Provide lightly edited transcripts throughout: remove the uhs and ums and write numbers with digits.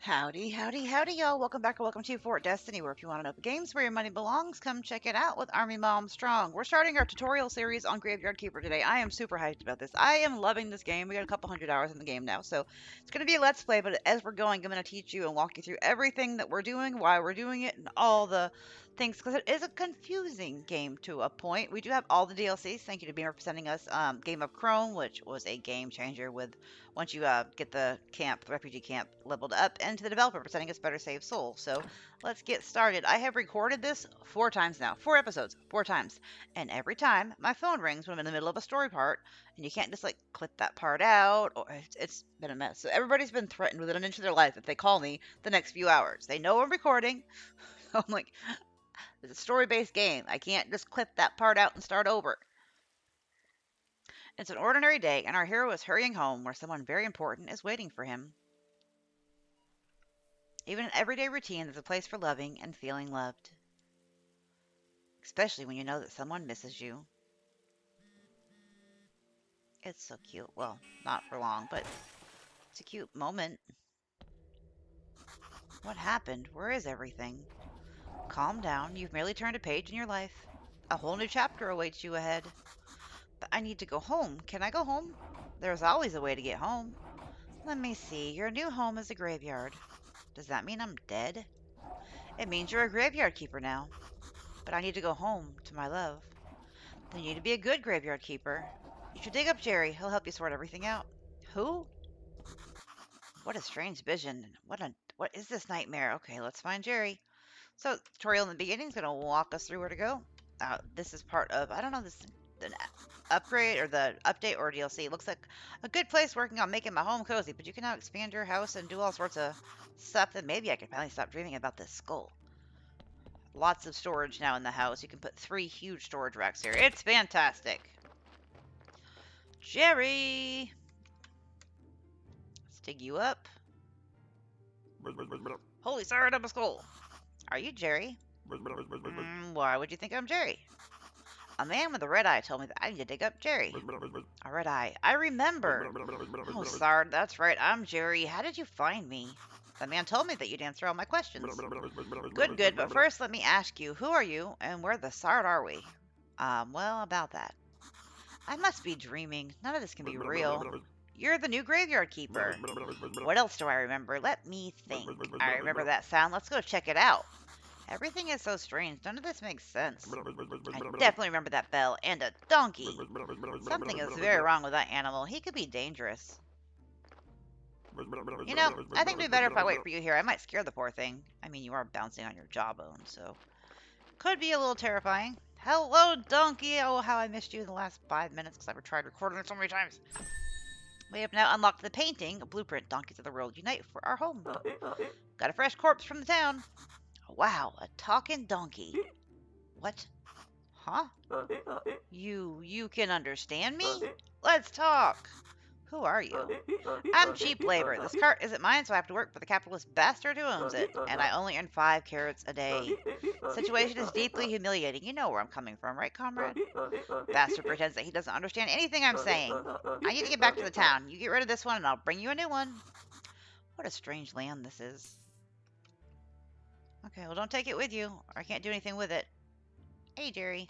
Howdy, howdy, howdy, y'all. Welcome back or welcome to Fort Destiny, where if you want to know the games where your money belongs, come check it out with ArmyMomStrong. We're starting our tutorial series on Graveyard Keeper today. I am super hyped about this. I am loving this game. We got a couple hundred hours in the game now, so it's going to be a let's play, but as we're going, I'm going to teach you and walk you through everything that we're doing, why we're doing it, and all the things, because it is a confusing game to a point. We do have all the DLCs. Thank you to Beamer for sending us Game of Chrome, which was a game changer with once you get the refugee camp leveled up, and to the developer for sending us Better Save Soul. So let's get started. I have recorded this 4 times now. 4 episodes, 4 times. And every time my phone rings when I'm in the middle of a story part, and you can't just like clip that part out, or it's been a mess. So everybody's been threatened within an inch of their life if they call me the next few hours. They know I'm recording. I'm like, it's a story-based game. I can't just clip that part out and start over. It's an ordinary day, and our hero is hurrying home where someone very important is waiting for him. Even in everyday routine, there's a place for loving and feeling loved. Especially when you know that someone misses you. It's so cute. Well, not for long, but it's a cute moment. What happened? Where is everything? Calm down. You've merely turned a page in your life. A whole new chapter awaits you ahead. But I need to go home. Can I go home? There's always a way to get home. Let me see. Your new home is a graveyard. Does that mean I'm dead? It means you're a graveyard keeper now. But I need to go home to my love. Then you need to be a good graveyard keeper. You should dig up Jerry. He'll help you sort everything out. Who? What a strange vision. What is this nightmare? Okay, let's find Jerry. So, tutorial in the beginning is going to walk us through where to go. This is part of, I don't know, this an upgrade or the update or DLC. It looks like a good place working on making my home cozy, but you can now expand your house and do all sorts of stuff that maybe I can finally stop dreaming about this skull. Lots of storage now in the house. You can put 3 huge storage racks here. It's fantastic. Jerry! Let's dig you up. Holy sorry, I'm a skull. Are you Jerry? Why would you think I'm Jerry? A man with a red eye told me that I need to dig up Jerry. A red eye. I remember. Oh, Sard, that's right. I'm Jerry. How did you find me? The man told me that you'd answer all my questions. Good, good. But first, let me ask you, who are you and where the Sard are we? Well, about that. I must be dreaming. None of this can be real. You're the new graveyard keeper. What else do I remember? Let me think. I remember that sound. Let's go check it out. Everything is so strange. None of this makes sense. I definitely remember that bell and a donkey. Something is very wrong with that animal. He could be dangerous. You know, I think it'd be better if I wait for you here. I might scare the poor thing. I mean, you are bouncing on your jawbone, so could be a little terrifying. Hello, donkey. Oh, how I missed you in the last 5 minutes because I've tried recording it so many times. We have now unlocked the painting, a blueprint. Donkeys of the world unite for our home. Got a fresh corpse from the town. Wow, a talking donkey. What? Huh? You can understand me? Let's talk. Who are you? I'm cheap labor. This cart isn't mine, so I have to work for the capitalist bastard who owns it. And I only earn 5 carrots a day. Situation is deeply humiliating. You know where I'm coming from, right, comrade? Bastard pretends that he doesn't understand anything I'm saying. I need to get back to the town. You get rid of this one, and I'll bring you a new one. What a strange land this is. Okay, well, don't take it with you, or I can't do anything with it. Hey, Jerry.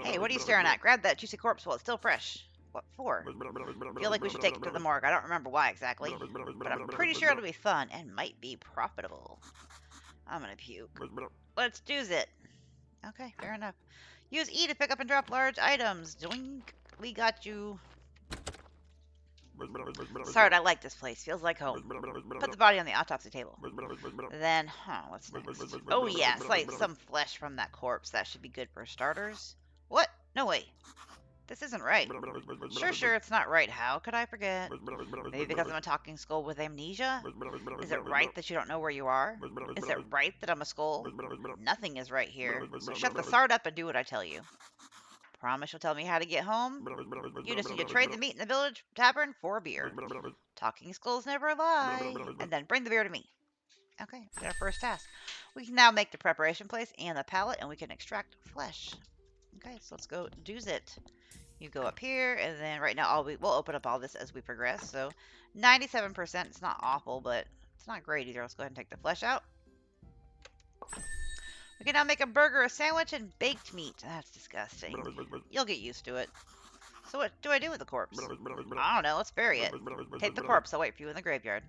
Hey, what are you staring at? Grab that juicy corpse while it's still fresh. What for? Feel like we should take it to the morgue. I don't remember why exactly, but I'm pretty sure it'll be fun and might be profitable. I'm gonna puke. Let's do it. Okay, fair enough. Use E to pick up and drop large items. Doink. We got you. Sorry, I like this place. Feels like home. Put the body on the autopsy table. Then, what's next? Oh yeah, slice some flesh from that corpse. That should be good for starters. What? No way. This isn't right. Sure, it's not right. How could I forget? Maybe because I'm a talking skull with amnesia? Is it right that you don't know where you are? Is it right that I'm a skull? Nothing is right here. So shut the Sard up and do what I tell you. Promise you'll tell me how to get home? You just need to trade the meat in the village tavern for a beer. Talking skulls never lie. And then bring the beer to me. Okay, we got our first task. We can now make the preparation place and the pallet, and we can extract flesh. Okay, so let's go do it. You go up here, and then right now we'll open up all this as we progress. So 97%, it's not awful, but It's not great either. Let's go ahead and take the flesh out. We can now make a burger, a sandwich, and baked meat. That's disgusting. You'll get used to it. So what do I do with the corpse? I don't know. Let's bury it. Take the corpse. I'll wait for you in the graveyard.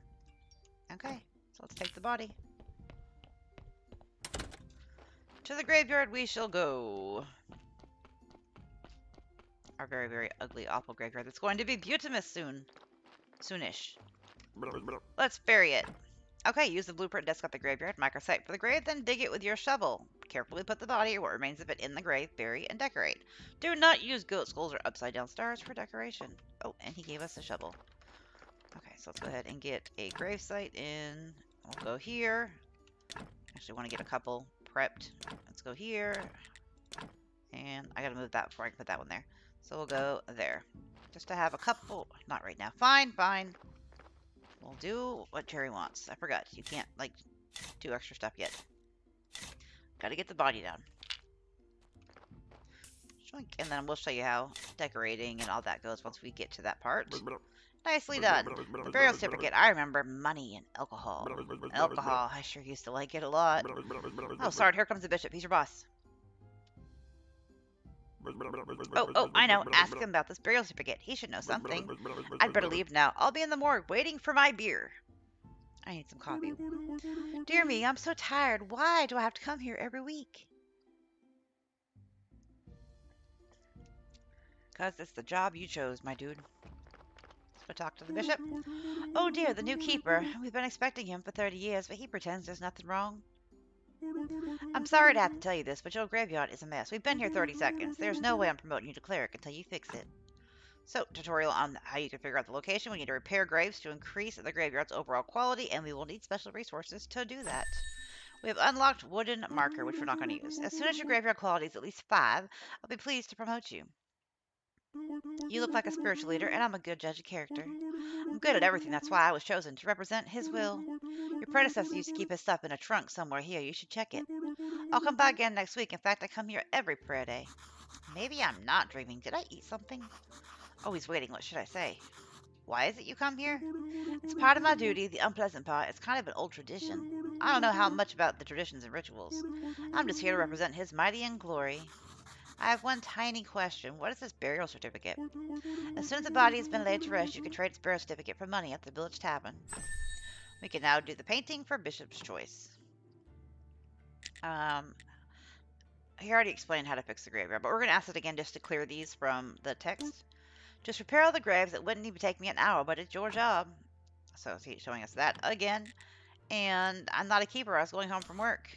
Okay. So let's take the body. To the graveyard we shall go. Our very, very ugly, awful graveyard that's going to be beautimous soon. Soonish. Let's bury it. Okay, use the blueprint desk at the graveyard, mark a site for the grave, then dig it with your shovel. Carefully put the body or what remains of it in the grave, bury, and decorate. Do not use goat skulls or upside down stars for decoration. Oh, and he gave us a shovel. Okay, so let's go ahead and get a grave site in. We'll go here. Actually, want to get a couple prepped. Let's go here. And I gotta move that before I can put that one there. So we'll go there. Just to have a couple. Not right now. Fine, fine. We'll do what Jerry wants. I forgot. You can't, like, do extra stuff yet. Gotta get the body down. And then we'll show you how decorating and all that goes once we get to that part. Nicely done. The burial certificate. I remember money and alcohol. Alcohol. I sure used to like it a lot. Oh, sorry. Here comes the bishop. He's your boss. Oh, I know. Ask him about this burial certificate. He should know something. I'd better leave now. I'll be in the morgue waiting for my beer. I need some coffee. Dear me, I'm so tired. Why do I have to come here every week? Because it's the job you chose, my dude. Let's go talk to the bishop. Oh dear, the new keeper. We've been expecting him for 30 years, but he pretends there's nothing wrong. I'm sorry to have to tell you this, but your graveyard is a mess. We've been here 30 seconds. There's no way I'm promoting you to cleric until you fix it. So, tutorial on how you can figure out the location. We need to repair graves to increase the graveyard's overall quality, and we will need special resources to do that. We have unlocked wooden marker, which we're not going to use. As soon as your graveyard quality is at least 5, I'll be pleased to promote you. You look like a spiritual leader, and I'm a good judge of character. I'm good at everything. That's why I was chosen to represent his will. Your predecessor used to keep his stuff in a trunk somewhere here. You should check it. I'll come by again next week. In fact, I come here every prayer day. Maybe I'm not dreaming. Did I eat something? Oh, he's waiting. What should I say? Why is it you come here? It's part of my duty, the unpleasant part. It's kind of an old tradition. I don't know how much about the traditions and rituals. I'm just here to represent his mighty and glory. I have one tiny question. What is this burial certificate? As soon as the body has been laid to rest, you can trade its burial certificate for money at the village tavern. We can now do the painting for Bishop's Choice. He already explained how to fix the graveyard, but we're going to ask it again just to clear these from the text. Just repair all the graves. It wouldn't even take me an hour, but it's your job. So he's showing us that again. And I'm not a keeper. I was going home from work.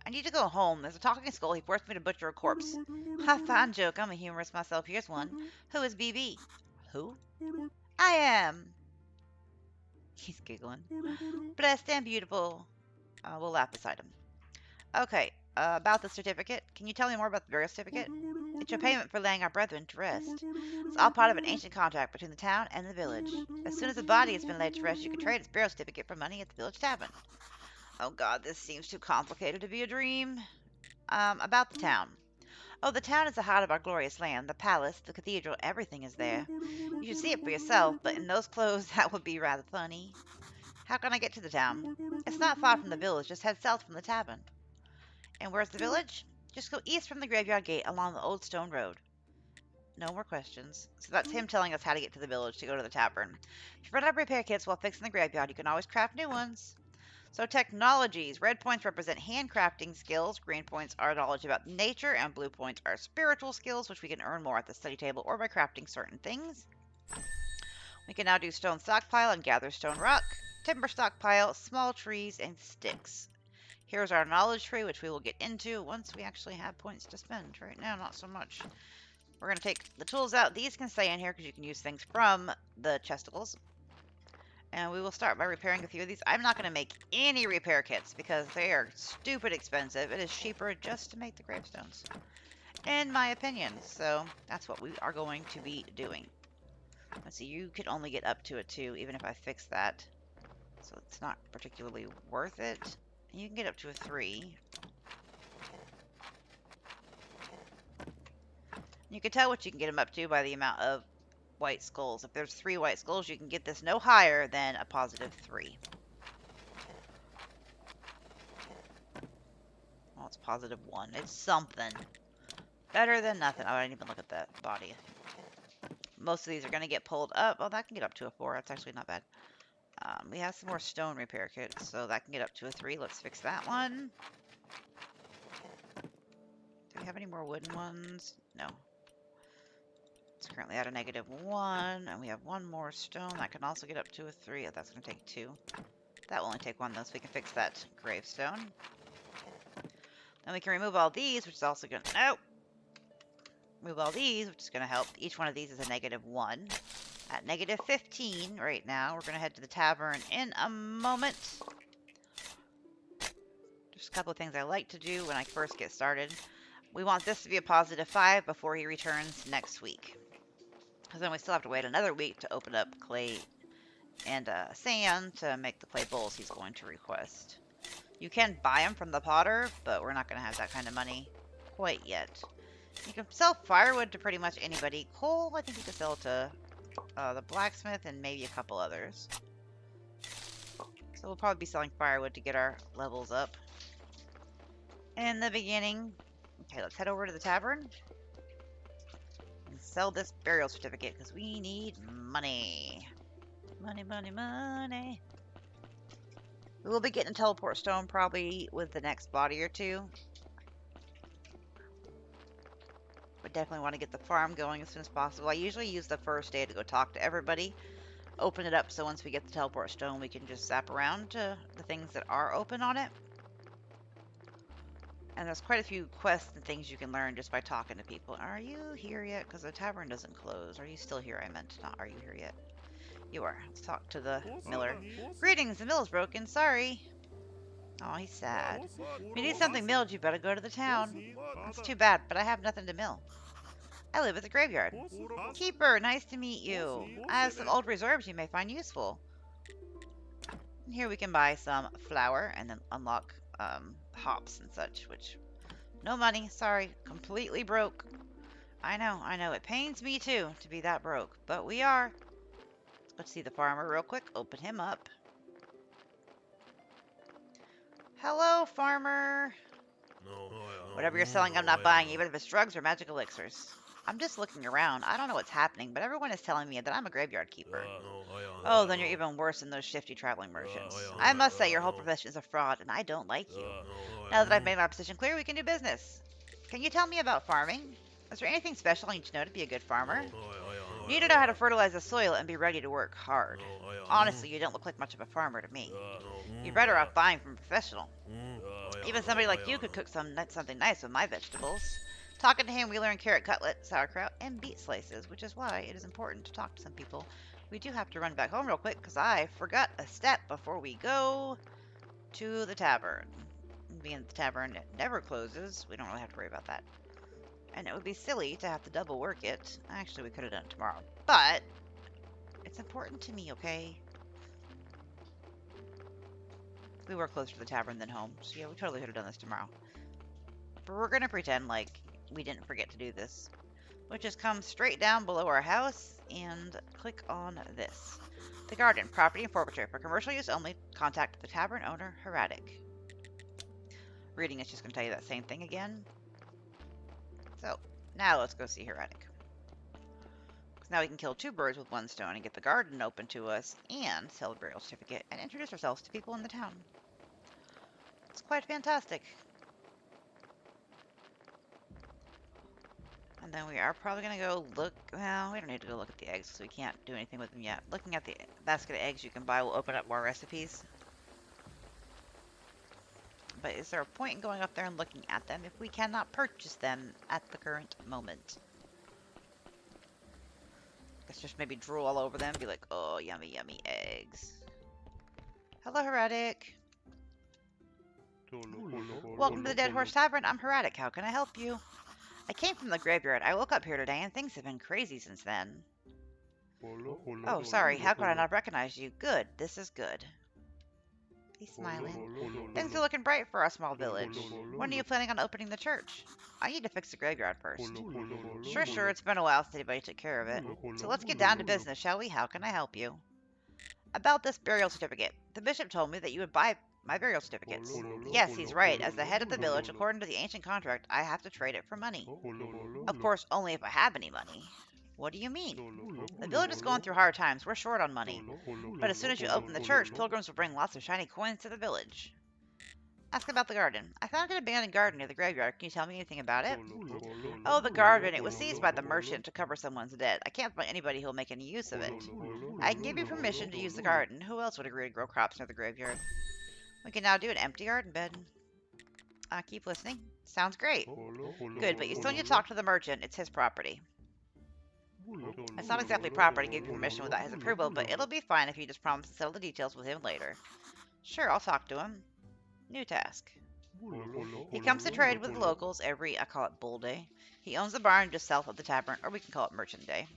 I need to go home. There's a talking skull. He forced me to butcher a corpse. Ha, fine joke. I'm a humorist myself. Here's one. Who is BB? Who? I am. He's giggling. Blessed and beautiful. We'll laugh beside him. Okay. About the certificate. Can you tell me more about the burial certificate? It's your payment for laying our brethren to rest. It's all part of an ancient contract between the town and the village. As soon as the body has been laid to rest, you can trade its burial certificate for money at the village tavern. Oh god, this seems too complicated to be a dream. About the town. Oh, the town is the heart of our glorious land. The palace, the cathedral, everything is there. You should see it for yourself, but in those clothes, that would be rather funny. How can I get to the town? It's not far from the village. Just head south from the tavern. And where's the village? Just go east from the graveyard gate along the old stone road. No more questions. So that's him telling us how to get to the village to go to the tavern. If you run out of repair kits while fixing the graveyard, you can always craft new ones. So technologies. Red points represent handcrafting skills. Green points are knowledge about nature. And blue points are spiritual skills, which we can earn more at the study table or by crafting certain things. We can now do stone stockpile and gather stone rock. Timber stockpile, small trees, and sticks. Here's our knowledge tree, which we will get into once we actually have points to spend. Right now, not so much. We're going to take the tools out. These can stay in here because you can use things from the chesticles. And we will start by repairing a few of these. I'm not going to make any repair kits because they are stupid expensive. It is cheaper just to make the gravestones, in my opinion. So that's what we are going to be doing. Let's see, you could only get up to a 2, even if I fix that. So it's not particularly worth it. You can get up to a 3. You can tell what you can get them up to by the amount of white skulls. If there's 3 white skulls, you can get this no higher than a positive 3. +1. It's something. Better than nothing. Oh, I didn't even look at that body. Most of these are going to get pulled up. Oh, that can get up to a 4. That's actually not bad. We have some more stone repair kits, so that can get up to a 3. Let's fix that one. Do we have any more wooden ones? No. It's currently at a -1, and we have one more stone. That can also get up to a 3. That's going to take 2. That will only take 1, though, so we can fix that gravestone. Then we can remove all these, which is also going to... Nope! Move all these, which is going to help. Each one of these is a -1. At -15 right now. We're going to head to the tavern in a moment. Just a couple of things I like to do when I first get started. We want this to be a +5 before he returns next week. Because then we still have to wait another week to open up clay and sand to make the clay bowls he's going to request. You can buy them from the potter, but we're not going to have that kind of money quite yet. You can sell firewood to pretty much anybody. Coal, I think you can sell to the blacksmith and maybe a couple others. So we'll probably be selling firewood to get our levels up in the beginning. Okay, let's head over to the tavern and sell this burial certificate because we need money. Money, money, money. We will be getting a teleport stone probably with the next body or 2. We definitely want to get the farm going as soon as possible. I usually use the first day to go talk to everybody, open it up so once we get the teleport stone we can just zap around to the things that are open on it. And there's quite a few quests and things you can learn just by talking to people. Are you here yet? Because the tavern doesn't close. Are you still here? I meant not. Are you here yet? You are. Let's talk to the miller. Greetings, the mill is broken. Sorry. Oh, he's sad. If you need something milled, you better go to the town. That's too bad, but I have nothing to mill. I live at the graveyard. Keeper, nice to meet you. I have some old reserves you may find useful. And here we can buy some flour and then unlock hops and such, which... No money, sorry. Completely broke. I know. It pains me too to be that broke, but we are. Let's see the farmer real quick. Open him up. Hello, farmer. Whatever you're selling, I'm not buying, even if it's drugs or magic elixirs. I'm just looking around. I don't know what's happening, but everyone is telling me that I'm a graveyard keeper. Oh, then you're even worse than those shifty traveling merchants. I must say, your whole profession is a fraud, and I don't like you. Now that I've made my position clear, we can do business. Can you tell me about farming? Is there anything special I need to know to be a good farmer? You need to know how to fertilize the soil and be ready to work hard. Honestly, you don't look like much of a farmer to me. You're better off buying from a professional. Even somebody like you could cook something nice with my vegetables. Talking to him, we learn carrot cutlet, sauerkraut, and beet slices, which is why it is important to talk to some people. We do have to run back home real quick because I forgot a step before we go to the tavern. Being the tavern never closes, we don't really have to worry about that. And it would be silly to have to double work it. Actually, we could have done it tomorrow. But it's important to me, okay? We were closer to the tavern than home. So yeah, we totally could have done this tomorrow. But we're going to pretend like we didn't forget to do this. Which is come straight down below our house and click on this. The garden, property and forfeiture. For commercial use only, contact the tavern owner, Heradic. Reading is just going to tell you that same thing again. So, now let's go see Heradic. Because now we can kill 2 birds with 1 stone and get the garden open to us and sell the burial certificate and introduce ourselves to people in the town. It's quite fantastic. And then we are probably going to go look... Well, we don't need to go look at the eggs because we can't do anything with them yet. Looking at the basket of eggs you can buy will open up more recipes. But is there a point in going up there and looking at them if we cannot purchase them at the current moment? Let's just maybe drool all over them and be like, oh, yummy, yummy eggs. Hello, Heradic. Welcome to the Dead Horse Tavern. I'm Heradic. How can I help you? I came from the graveyard. I woke up here today and things have been crazy since then. Oh, sorry. How could I not recognize you? Good. This is good. He's smiling. Things are looking bright for our small village. When are you planning on opening the church? I need to fix the graveyard first. Sure. It's been a while since anybody took care of it. So let's get down to business, shall we? How can I help you? About this burial certificate. The bishop told me that you would buy My burial certificates. Yes, he's right. As the head of the village, according to the ancient contract, I have to trade it for money. Of course, only if I have any money. What do you mean? The village is going through hard times. We're short on money. But as soon as you open the church, pilgrims will bring lots of shiny coins to the village. Ask about the garden. I found an abandoned garden near the graveyard. Can you tell me anything about it? Oh, the garden. It was seized by the merchant to cover someone's debt. I can't find anybody who will make any use of it. I can give you permission to use the garden. Who else would agree to grow crops near the graveyard? We can now do an empty garden bed. Keep listening. Sounds great. Good, but you still need to talk to the merchant. It's his property. It's not exactly proper to give you permission without his approval, but it'll be fine if you just promise to settle the details with him later. Sure, I'll talk to him. New task. He comes to trade with the locals every, I call it Bull Day. He owns the barn just south of the tavern, or we can call it Merchant Day.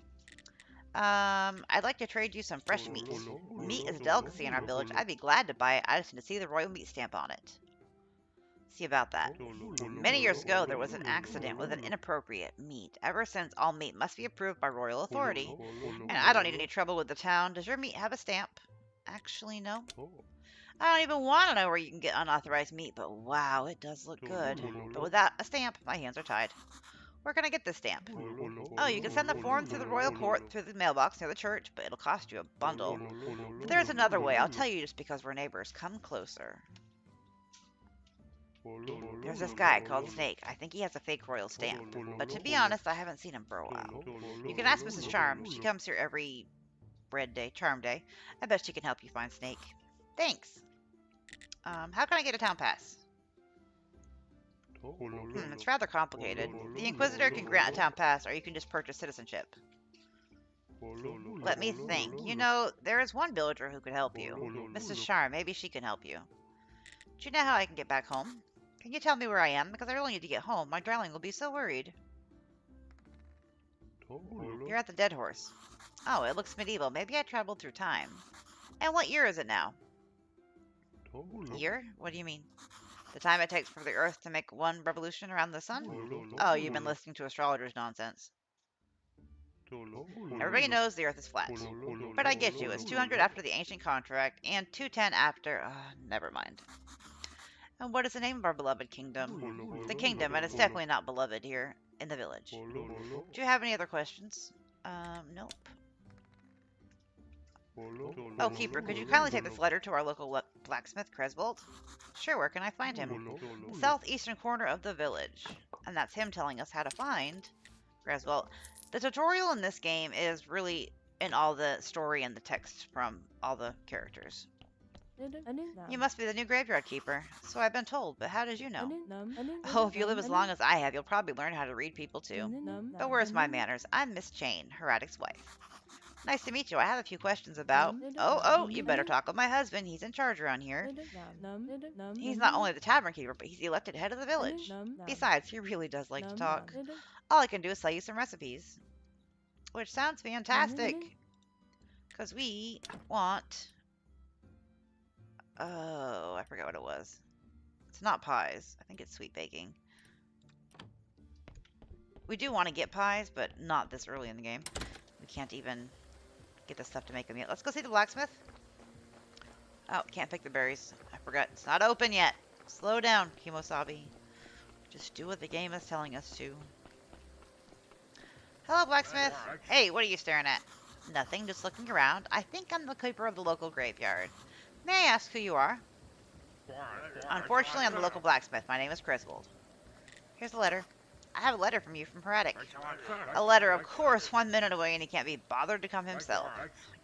I'd like to trade you some fresh meat. Meat is a delicacy in our village. I'd be glad to buy it. I just need to see the royal meat stamp on it. See about that. Many years ago, there was an accident with an inappropriate meat. Ever since, all meat must be approved by royal authority. And I don't need any trouble with the town. Does your meat have a stamp? Actually, no. I don't even want to know where you can get unauthorized meat, but wow, it does look good. But without a stamp, my hands are tied. Where can I get this stamp? Oh, you can send the form through the royal court through the mailbox near the church, but it'll cost you a bundle. But there's another way. I'll tell you just because we're neighbors. Come closer. There's this guy called Snake. I think he has a fake royal stamp. But to be honest, I haven't seen him for a while. You can ask Mrs. Charm. She comes here every Charm Day. I bet she can help you find Snake. Thanks. How can I get a town pass? It's rather complicated. The Inquisitor can grant a town pass, or you can just purchase citizenship. Let me think. You know, there is one villager who could help you. Mrs. Charm, maybe she can help you. Do you know how I can get back home? Can you tell me where I am? Because I really need to get home. My darling will be so worried. You're at the Dead Horse. Oh, it looks medieval. Maybe I traveled through time. And what year is it now? Year? What do you mean? The time it takes for the Earth to make one revolution around the sun? Oh, you've been listening to astrologers' nonsense. Everybody knows the Earth is flat. But I get you. It's 200 after the ancient contract and 210 after... never mind. And what is the name of our beloved kingdom? The kingdom, and it's definitely not beloved here in the village. Do you have any other questions? Nope. Oh, Keeper, could you kindly take this letter to our local blacksmith, Cresbold? Sure, where can I find him? The southeastern corner of the village. And that's him telling us how to find Cresbold. The tutorial in this game is really in all the story and the text from all the characters. You must be the new graveyard keeper. So I've been told, but how did you know? Oh, if you live as long as I have, you'll probably learn how to read people too. But where's my manners? I'm Miss Chain, Heradic's wife. Nice to meet you. I have a few questions about... Oh, you better talk with my husband. He's in charge around here. He's not only the tavern keeper, but he's the elected head of the village. Besides, he really does like to talk. All I can do is sell you some recipes. Which sounds fantastic. Because we want... Oh, I forgot what it was. It's not pies. I think it's sweet baking. We do want to get pies, but not this early in the game. We can't even get the stuff to make them yet. Let's go see the blacksmith. Oh, can't pick the berries. I forgot. It's not open yet. Slow down, Kimosabi. Just do what the game is telling us to. Hello, blacksmith. Hey, what are you staring at? Nothing, just looking around. I think I'm the keeper of the local graveyard. May I ask who you are? Unfortunately, I'm the local blacksmith. My name is Cresbold. Here's the letter. I have a letter from you from Heradic. A letter, of course, 1 minute away, and he can't be bothered to come himself.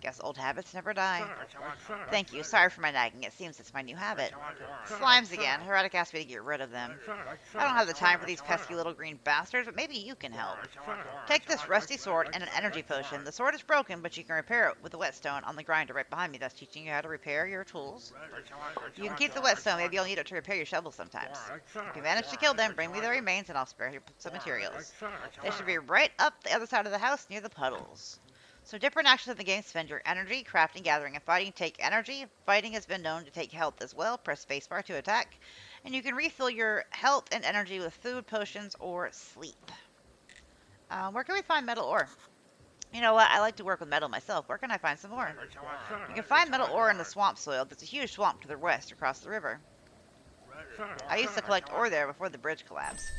Guess old habits never die. Thank you. Sorry for my nagging. It seems it's my new habit. Slimes again. Heradic asked me to get rid of them. I don't have the time for these pesky little green bastards, but maybe you can help. Take this rusty sword and an energy potion. The sword is broken, but you can repair it with the whetstone on the grinder right behind me. That's teaching you how to repair your tools. You can keep the whetstone. Maybe you'll need it to repair your shovel sometimes. If you manage to kill them, bring me the remains and I'll spare you some materials. They should be right up the other side of the house near the puddles. So different actions in the game spend your energy. Crafting, gathering, and fighting take energy. Fighting has been known to take health as well. Press spacebar to attack. And you can refill your health and energy with food, potions, or sleep. Where can we find metal ore? You know what? I like to work with metal myself. Where can I find some more? You can find metal ore in the swamp soil. There's a huge swamp to the west across the river. I used to collect ore there before the bridge collapsed.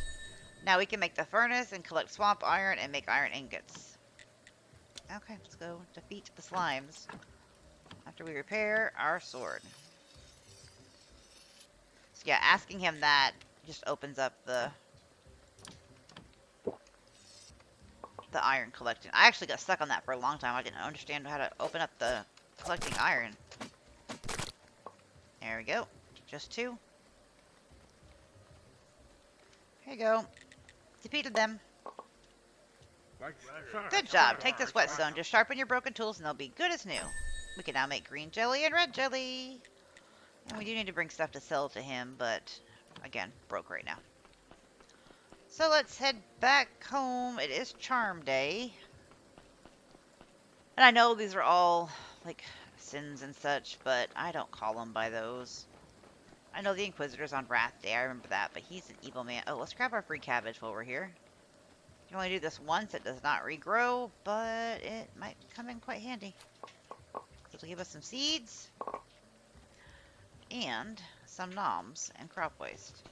Now we can make the furnace and collect swamp iron and make iron ingots. Okay, let's go defeat the slimes after we repair our sword. So yeah, asking him that just opens up the iron collecting. I actually got stuck on that for a long time. I didn't understand how to open up the collecting iron. There we go. Just 2. Here you go. Defeated them. Good job. Take this whetstone. Just sharpen your broken tools and they'll be good as new. We can now make green jelly and red jelly. And we do need to bring stuff to sell to him, but again, broke right now. So let's head back home. It is Charm Day. And I know these are all, like, sins and such, but I don't call them by those. I know the Inquisitor's on Wrath Day, I remember that, but he's an evil man. Oh, let's grab our free cabbage while we're here. You can only do this once, it does not regrow, but it might come in quite handy. It'll give us some seeds, and some noms and crop waste.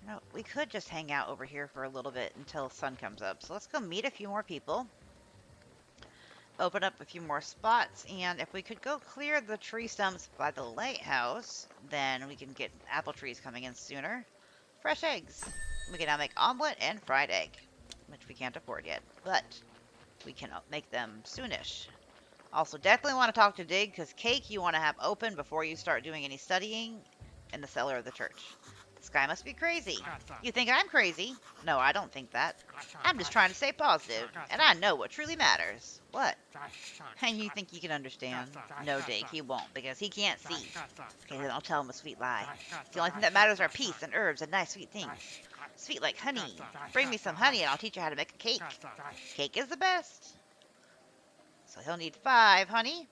No, we could just hang out over here for a little bit until the sun comes up. So let's go meet a few more people. Open up a few more spots, and if we could go clear the tree stumps by the lighthouse, then we can get apple trees coming in sooner. Fresh eggs. We can now make omelet and fried egg, which we can't afford yet, but we can make them soonish. Also, definitely want to talk to Dig, because cake you want to have open before you start doing any studying in the cellar of the church. This guy must be crazy. You think I'm crazy? No, I don't think that. I'm just trying to stay positive, and I know what truly matters. What? And you think you can understand? No, Dig, he won't, because he can't see. Okay, then I'll tell him a sweet lie. The only thing that matters are peace and herbs and nice sweet things. Sweet like honey. Bring me some honey and I'll teach you how to make a cake. Cake is the best. So he'll need 5 honey.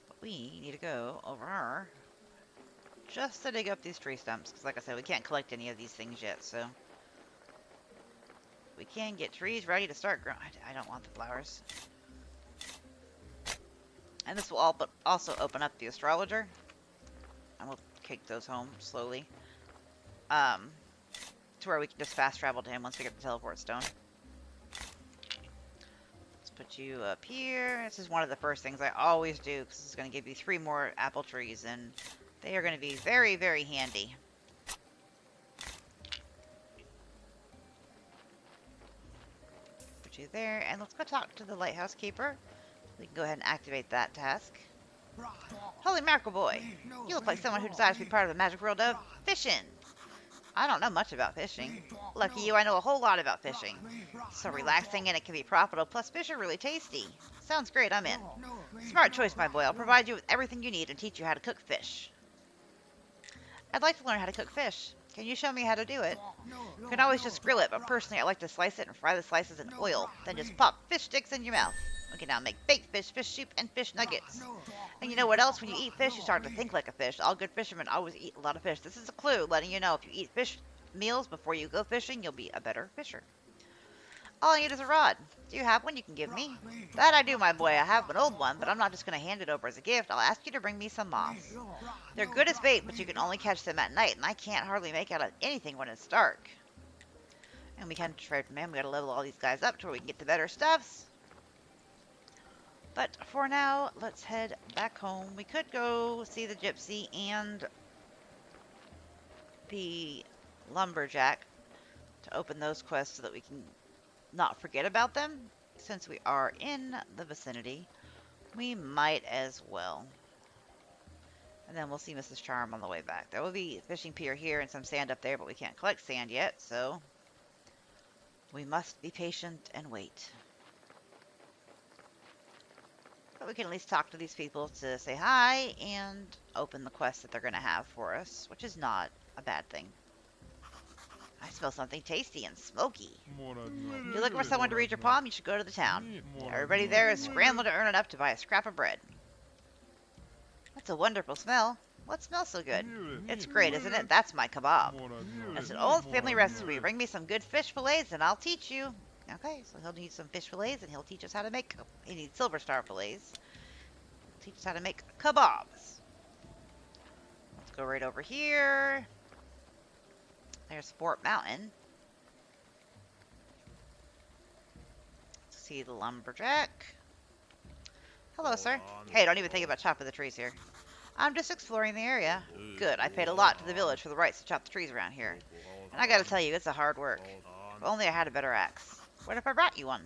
But we need to go over just to dig up these tree stumps, because like I said, we can't collect any of these things yet, so we can get trees ready to start growing. I don't want the flowers. And this will also open up the astrologer, and we'll kick those home slowly, to where we can just fast travel to him once we get the teleport stone. Let's put you up here. This is one of the first things I always do, because it's going to give you 3 more apple trees, and they are going to be very, very handy. Put you there, and let's go talk to the lighthouse keeper. We can go ahead and activate that task. Holy mackerel boy, you look like someone who desires to be part of the magic world of fishing. I don't know much about fishing. Lucky you, I know a whole lot about fishing. So relaxing and it can be profitable, plus fish are really tasty. Sounds great, I'm in. Smart choice, my boy. I'll provide you with everything you need and teach you how to cook fish. I'd like to learn how to cook fish. Can you show me how to do it? You can always just grill it, but personally I like to slice it and fry the slices in oil. Then just pop fish sticks in your mouth. We can now make baked fish, fish soup, and fish nuggets. And you know what else? When you eat fish, you start to think like a fish. All good fishermen always eat a lot of fish. This is a clue letting you know if you eat fish meals before you go fishing, you'll be a better fisher. All I need is a rod. Do you have one you can give me? That I do, my boy. I have an old one, but I'm not just going to hand it over as a gift. I'll ask you to bring me some moss. They're good as bait, but you can only catch them at night, and I can't hardly make out anything when it's dark. And we can trade from him. We got to level all these guys up to where we can get the better stuffs. But for now, let's head back home. We could go see the gypsy and the lumberjack to open those quests so that we can not forget about them. Since we are in the vicinity, we might as well. And then we'll see Mrs. Charm on the way back. There will be a fishing pier here and some sand up there, but we can't collect sand yet, so we must be patient and wait. But we can at least talk to these people to say hi and open the quest that they're going to have for us, which is not a bad thing. I smell something tasty and smoky. If you're looking for someone to read your palm, you should go to the town. Everybody there is scrambling to earn enough to buy a scrap of bread. That's a wonderful smell. What smells so good? It's great, isn't it? That's my kebab. It's an old family recipe. Bring me some good fish fillets and I'll teach you. Okay, so he'll need some fish fillets and he'll teach us how to make. He needs silver star fillets. He'll teach us how to make kebabs. Let's go right over here. There's Fort Mountain. Let's see the lumberjack. Hello, sir. Hey, don't even think about chopping the trees here. I'm just exploring the area. Good, I paid a lot to the village for the rights to chop the trees around here. And I gotta tell you, it's a hard work. If only I had a better axe. What if I brought you one?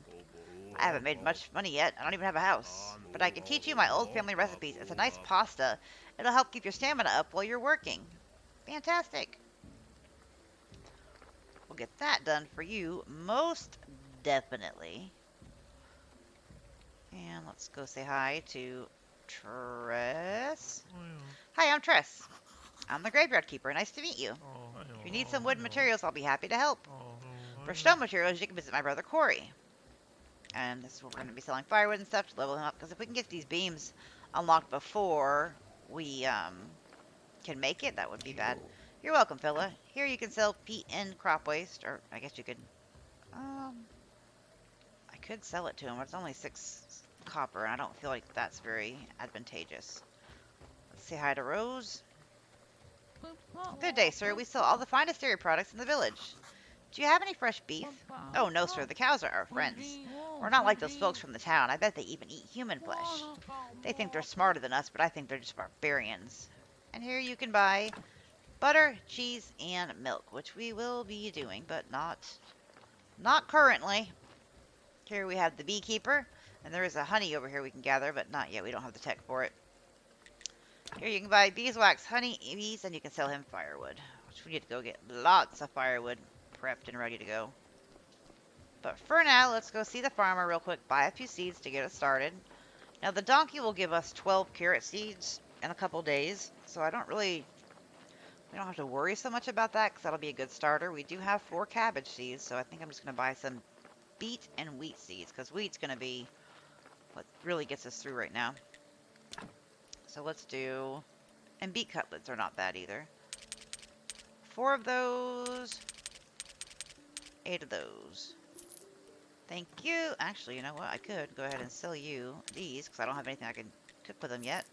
I haven't made much money yet. I don't even have a house. But I can teach you my old family recipes. It's a nice pasta. It'll help keep your stamina up while you're working. Fantastic. We'll get that done for you, most definitely. And let's go say hi to Tress. Hi, I'm Tress. I'm the graveyard keeper. Nice to meet you. If you need some wood materials, I'll be happy to help. For stone materials, you can visit my brother Corey. And this is where we're going to be selling firewood and stuff to level him up. Because if we can get these beams unlocked before we can make it, that would be bad. You're welcome, fella. Here you can sell peat and crop waste. Or I guess you could... I could sell it to him, but it's only 6 copper. And I don't feel like that's very advantageous. Let's say hi to Rose. Good day, sir. We sell all the finest dairy products in the village. Do you have any fresh beef? Oh, no, sir. The cows are our friends. We're not like those folks from the town. I bet they even eat human flesh. They think they're smarter than us, but I think they're just barbarians. And here you can buy butter, cheese, and milk, which we will be doing, but not currently. Here we have the beekeeper, and there is a honey over here we can gather, but not yet. We don't have the tech for it. Here you can buy beeswax, honey, bees, and you can sell him firewood, which we need to go get lots of firewood prepped and ready to go. But for now, let's go see the farmer real quick, buy a few seeds to get us started. Now, the donkey will give us 12 carrot seeds in a couple days, so we don't have to worry so much about that, because that'll be a good starter. We do have 4 cabbage seeds, so I think I'm just going to buy some beet and wheat seeds, because wheat's going to be what really gets us through right now. So let's do... And beet cutlets are not bad either. 4 of those. 8 of those. Thank you. Actually, you know what? I could go ahead and sell you these, because I don't have anything I can cook with them yet.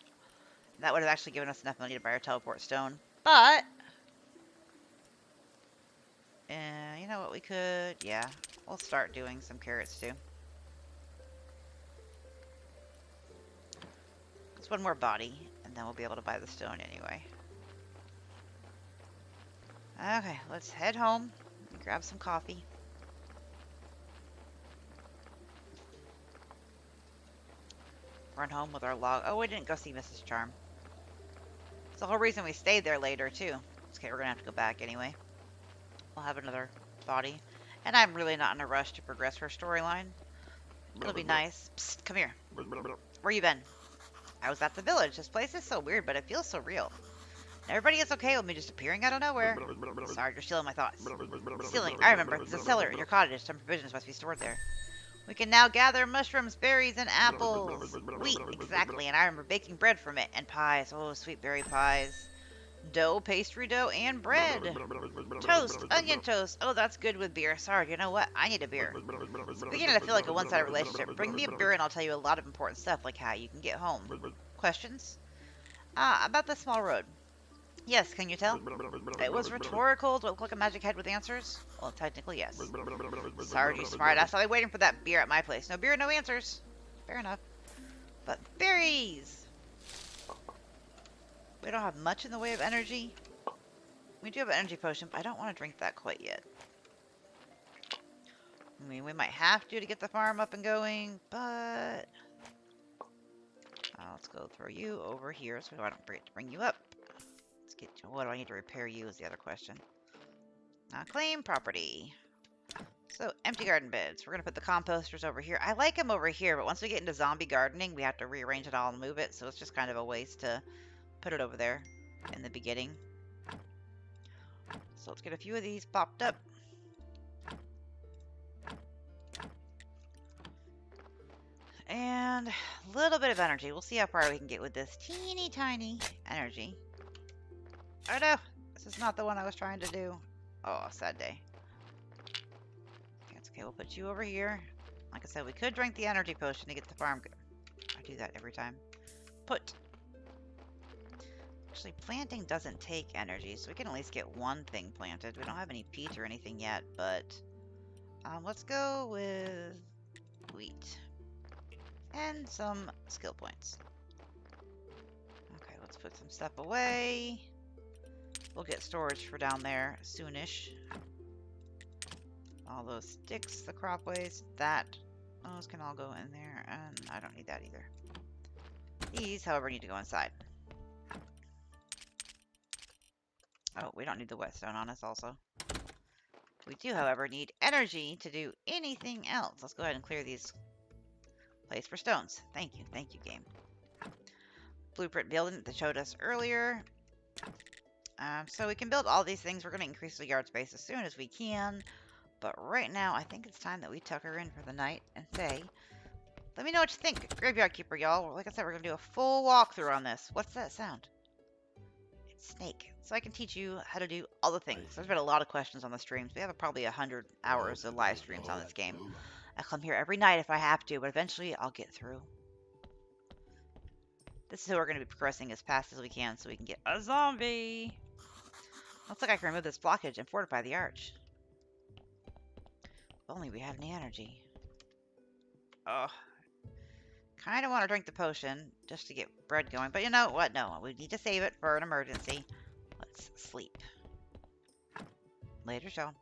That would have actually given us enough money to buy our teleport stone. But... you know what? We could... Yeah. We'll start doing some carrots, too. Just one more body, and then we'll be able to buy the stone anyway. Okay, let's head home and grab some coffee. Run home with our log. Oh, we didn't go see Mrs. Charm. It's the whole reason we stayed there later, too. It's okay, we're gonna have to go back anyway. We'll have another body. And I'm really not in a rush to progress her storyline. It'll be nice. Psst, come here. Where you been? I was at the village. This place is so weird, but it feels so real. Everybody is okay with me just appearing out of nowhere. Sorry, you're stealing my thoughts. Stealing. I remember. There's a cellar in your cottage. Some provisions must be stored there. We can now gather mushrooms, berries, and apples. Wheat, exactly. And I remember baking bread from it. And pies. Oh, sweet berry pies. Dough, pastry dough, and bread. Toast, onion toast. Oh, that's good with beer. Sorry, you know what? I need a beer. It's beginning to feel like a one-sided relationship. Bring me a beer and I'll tell you a lot of important stuff, like how you can get home. Questions? About the small road. Yes, can you tell? It was rhetorical. Do I look like a magic head with answers? Well, technically, yes. Sorry, you smartass. I'll be waiting for that beer at my place. No beer, no answers. Fair enough. But berries! We don't have much in the way of energy. We do have an energy potion, but I don't want to drink that quite yet. I mean, we might have to get the farm up and going, but... let's go throw you over here so I don't forget to bring you up. Let's get to... What do I need to repair you is the other question. Claim property. So, empty garden beds. We're going to put the composters over here. I like them over here, but once we get into zombie gardening, we have to rearrange it all and move it, so it's just kind of a waste to... put it over there in the beginning. So let's get a few of these popped up. And a little bit of energy. We'll see how far we can get with this teeny tiny energy. Oh no! This is not the one I was trying to do. Oh, sad day. That's okay, we'll put you over here. Like I said, we could drink the energy potion to get the farm. I do that every time. Put. Actually, planting doesn't take energy, so we can at least get one thing planted. We don't have any peat or anything yet, but let's go with wheat. And some skill points. Okay, let's put some stuff away. We'll get storage for down there soonish. All those sticks, the crop waste, those can all go in there, and I don't need that either. These, however, need to go inside. Oh, we don't need the whetstone on us also. We do, however, need energy to do anything else. Let's go ahead and clear these place for stones. Thank you, game. Blueprint building that showed us earlier. So we can build all these things. We're going to increase the yard space as soon as we can. But right now, I think it's time that we tuck her in for the night and say, let me know what you think, Graveyard Keeper, y'all. Like I said, we're going to do a full walkthrough on this. What's that sound? It's Snake. So I can teach you how to do all the things. There's been a lot of questions on the streams. We have probably 100 hours of live streams on this game. I come here every night if I have to, but eventually I'll get through. This is who we're going to be progressing as fast as we can so we can get a zombie. Looks like I can remove this blockage and fortify the arch. If only we have any energy. Oh. Kind of want to drink the potion just to get bread going. But you know what? No, we need to save it for an emergency. Let's sleep. Later, Sean.